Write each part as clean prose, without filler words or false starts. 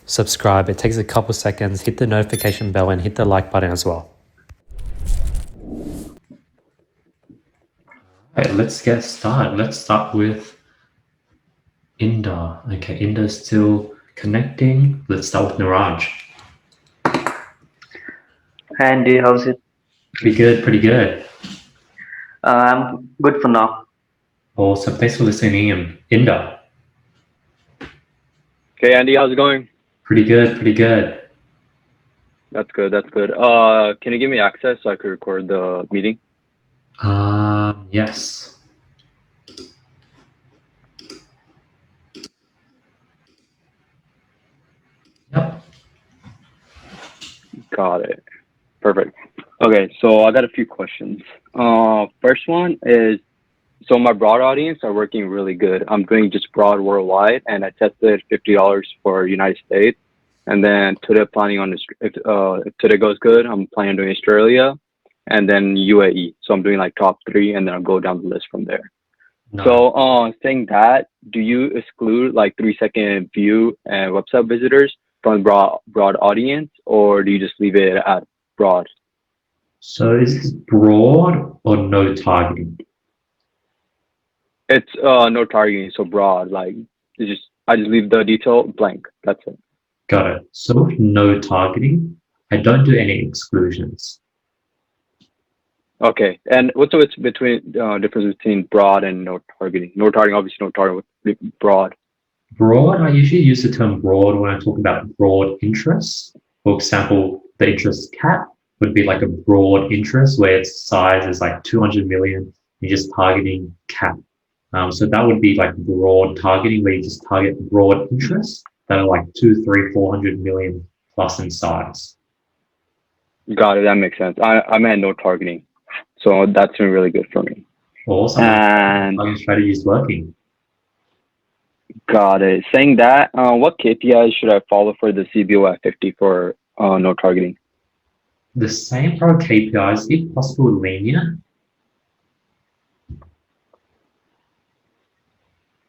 subscribe. It takes a couple seconds. Hit the notification bell and hit the like button as well. Alright, let's get started. Let's start with Inder. Okay, Inder's still connecting. Let's start with Niraj. Hi Andy, how's it? Pretty good, pretty good. I'm good for now. Awesome. Thanks for listening in. Inder. Okay, Andy, how's it going? Pretty good, pretty good. That's good, that's good. Can you give me access so I could record the meeting? Yes. Yep. Got it. Perfect. Okay, so I got a few questions. First one is, so my broad audience are working really good. I'm doing just broad worldwide, and I tested $50 for United States, and then today planning on this. If today goes good, I'm planning on doing Australia, and then UAE. So I'm doing like top 3, and then I'll go down the list from there. No. So, saying that, do you exclude like 3-second view and website visitors from broad audience, or do you just leave it at broad? So is this broad or no targeting? It's no targeting, so broad. Like I just leave the detail blank. That's it. Got it. So with no targeting, I don't do any exclusions. Okay. And what's the difference between broad and no targeting? No targeting, obviously, no targeting. Broad. Broad, I usually use the term broad when I talk about broad interests. For example, the interest cap would be like a broad interest where its size is like 200 million. You're just targeting cap. So that would be like broad targeting where you just target broad interests that are like 200, 300, 400 million plus in size. Got it. That makes sense. I meant no targeting. So that's been really good for me. Awesome. And Targeting strategy is working. got it. Saying that, what KPIs should I follow for the CBO at 50 for no targeting? The same for our KPIs, if possible, linear.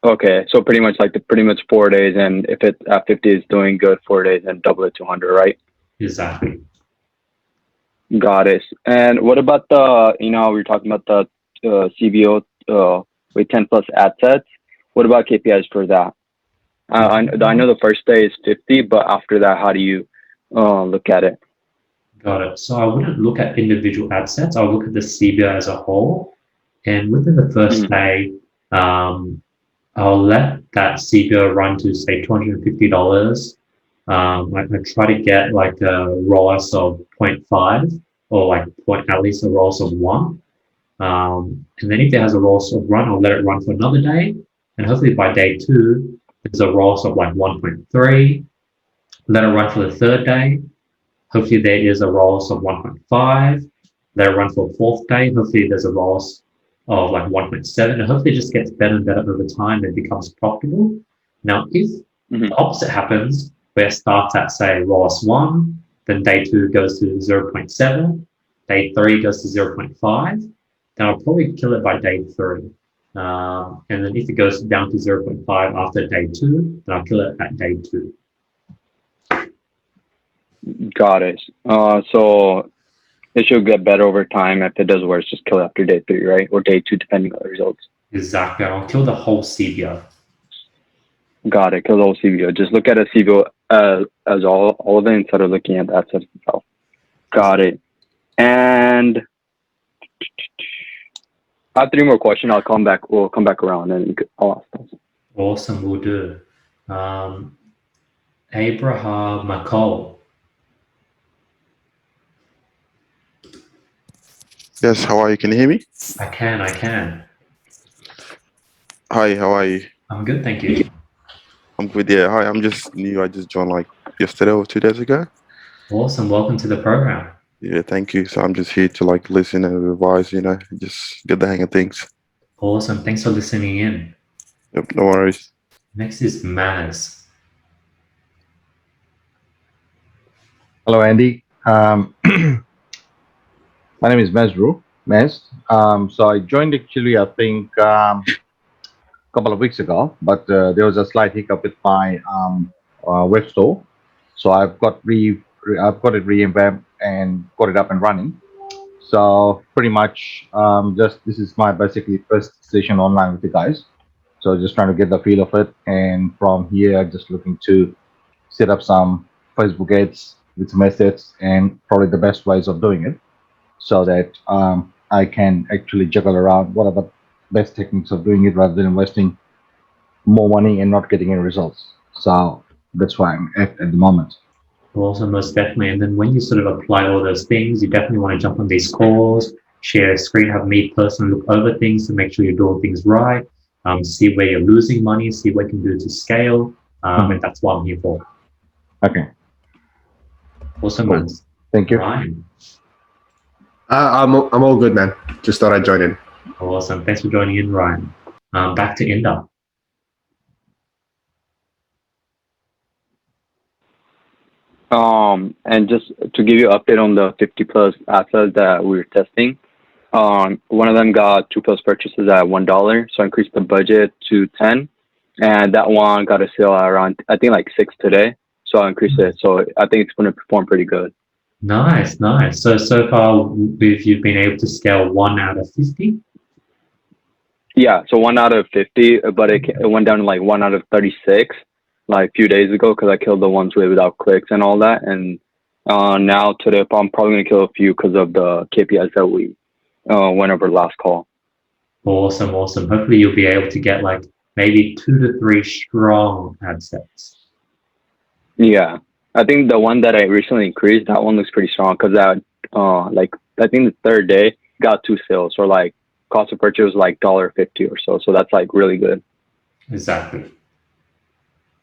Okay, so pretty much 4 days, and if it's at 50 is doing good, 4 days, and double it to 100, right? Exactly. Got it. And what about we're talking about the CBO with 10 plus ad sets. What about KPIs for that? I know the first day is 50, but after that, how do you look at it? Got it. So I wouldn't look at individual ad sets. I'll look at the CBO as a whole. And within the first day, I'll let that CBO run to say $250. I try to get like a ROAS of 0.5 or like at least a ROAS of 1. And then if it has a ROAS of 1, I'll let it run for another day. And hopefully by day 2, there's a ROAS of like 1.3. Let it run for the third day. Hopefully there is a ROAS of 1.5. Let it run for the fourth day. Hopefully there's a ROAS of like 1.7. And hopefully it just gets better and better over time and becomes profitable. Now, if the opposite happens, where it starts at, say, ROAS 1, then day 2 goes to 0.7, day 3 goes to 0.5, then I'll probably kill it by day 3. And then if it goes down to 0.5 after day 2, then I'll kill it at day 2. Got it. So it should get better over time. If it does worse, just kill it after day 3, right? Or day 2, depending on the results. Exactly. I'll kill the whole CBO. Got it. Kill the whole CBO. Just look at a CBO as all of it instead of looking at the asset itself. Got it. And I have 3 more questions. We'll come back around and I'll ask those. Awesome. We'll do. Abraham McCall. Yes, how are you? Can you hear me? I can. Hi, how are you? I'm good, thank you. I'm good, yeah. Hi, I'm just new. I just joined like yesterday or 2 days ago. Awesome. Welcome to the program. Yeah, thank you. So I'm just here to like listen and revise, just get the hang of things. Awesome. Thanks for listening in. Yep, no worries. Next is Maz. Hello, Andy. My name is Mez. So I joined actually, I think, a couple of weeks ago, but there was a slight hiccup with my web store. So I've got it revamped and got it up and running. So pretty much, just this is my basically first session online with you guys. So just trying to get the feel of it, and from here, just looking to set up some Facebook ads with some assets and probably the best ways of doing it, so that I can actually juggle around what are the best techniques of doing it rather than investing more money and not getting any results. So that's why I'm at the moment. Also, most definitely. And then when you sort of apply all those things, you definitely want to jump on these calls, share a screen, have me personally look over things to make sure you're doing things right, see where you're losing money, see what you can do to scale. And that's what I'm here for. Okay. Awesome, Cool. man. Thank you. Ryan. I'm all good, man. Just thought I'd join in. Awesome. Thanks for joining in, Ryan. Back to Inda. And just to give you an update on the 50 plus assets that we were testing, one of them got 2 plus purchases at $1, so I increased the budget to 10, and that one got a sale at around, I think, like 6 today, so I increased it. So I think it's going to perform pretty good. Nice. So far, you've been able to scale 1 out of 50? Yeah, so 1 out of 50, but it went down to like 1 out of 36 like a few days ago because I killed the ones without clicks and all that. And now today, I'm probably going to kill a few because of the KPIs that we went over last call. Awesome. Hopefully, you'll be able to get like maybe 2 to 3 strong ad sets. Yeah, I think the one that I recently increased, that one looks pretty strong because that, like, I think the third day got 2 sales, or like cost of purchase was like $1.50 or so. So that's like really good. Exactly.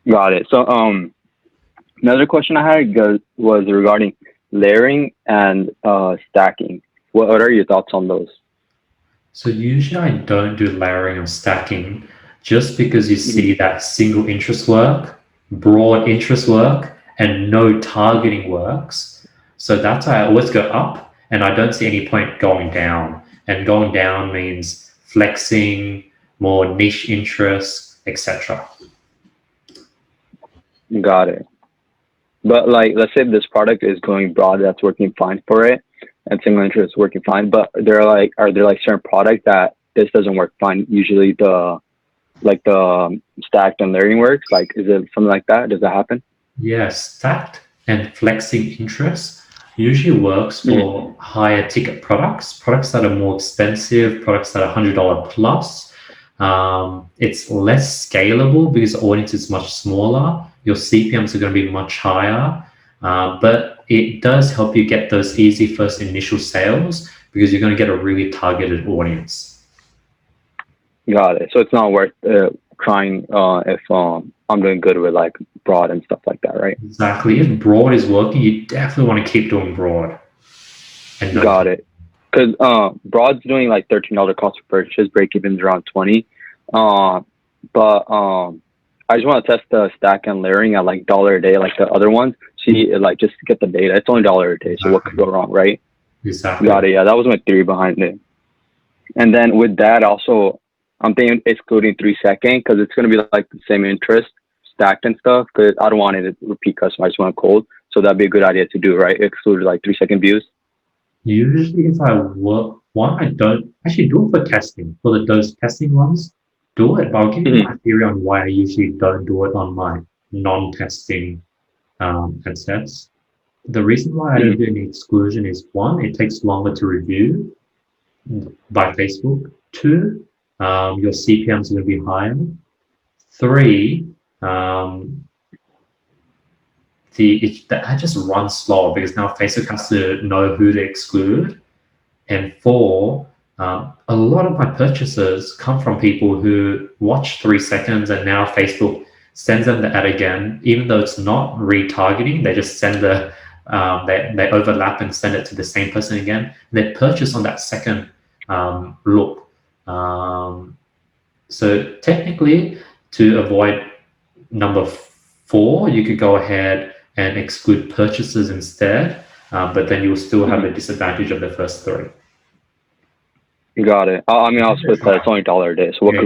Got it. So another question I had was regarding layering and stacking. What are your thoughts on those? So usually I don't do layering or stacking just because you see that single interest work, broad interest work, and no targeting works. So that's why I always go up, and I don't see any point going down. And going down means flexing, more niche interests, etc. Got it. But like, let's say this product is going broad, that's working fine for it, and single interest is working fine. But are there like certain products that this doesn't work fine? Usually the stacked and layering works. Like, is it something like that? Does that happen? Yes, stacked and flexing interest usually works for higher ticket products that are more expensive, products that are $100 plus. It's less scalable because the audience is much smaller. Your CPMs are going to be much higher, but it does help you get those easy first initial sales because you're going to get a really targeted audience. Got it. So it's not worth trying if I'm doing good with like broad and stuff like that, right? Exactly. If broad is working, you definitely want to keep doing broad. And got it. Because broad's doing like $13 cost of purchase, break even's around 20. But I just want to test the stack and layering at like $1 a day, like the other ones. See, like, just get the data. It's only $1 a day, so what could go wrong, right? Exactly. Got it. Yeah, that was my theory behind it. And then with that, also, I'm thinking excluding 3 second because it's going to be like the same interest stacked and stuff. Because I don't want it to repeat custom. I just want cold. So that'd be a good idea to do, right? Exclude like 3 second views. Usually, if I work one, I don't actually do it for testing. For those testing ones, do it. But I'll give you my theory on why I usually don't do it on my non-testing headsets. The reason why I don't do any exclusion is, one, it takes longer to review by Facebook. 2, your CPMs are going to be higher. 3, the ad just runs slower because now Facebook has to know who to exclude. And 4, a lot of my purchases come from people who watch 3 seconds and now Facebook sends them the ad again, even though it's not retargeting. They just send the they overlap and send it to the same person again. They purchase on that second look. So technically, to avoid number 4, you could go ahead and exclude purchases instead, but then you'll still have the disadvantage of the first 3. Got it. I mean, I'll split that. It's only $1 a day, so what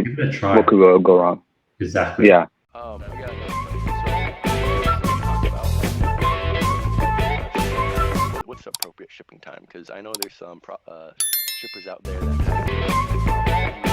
could go wrong? Exactly. Yeah. We got what's appropriate shipping time? Because I know there's some shippers out there that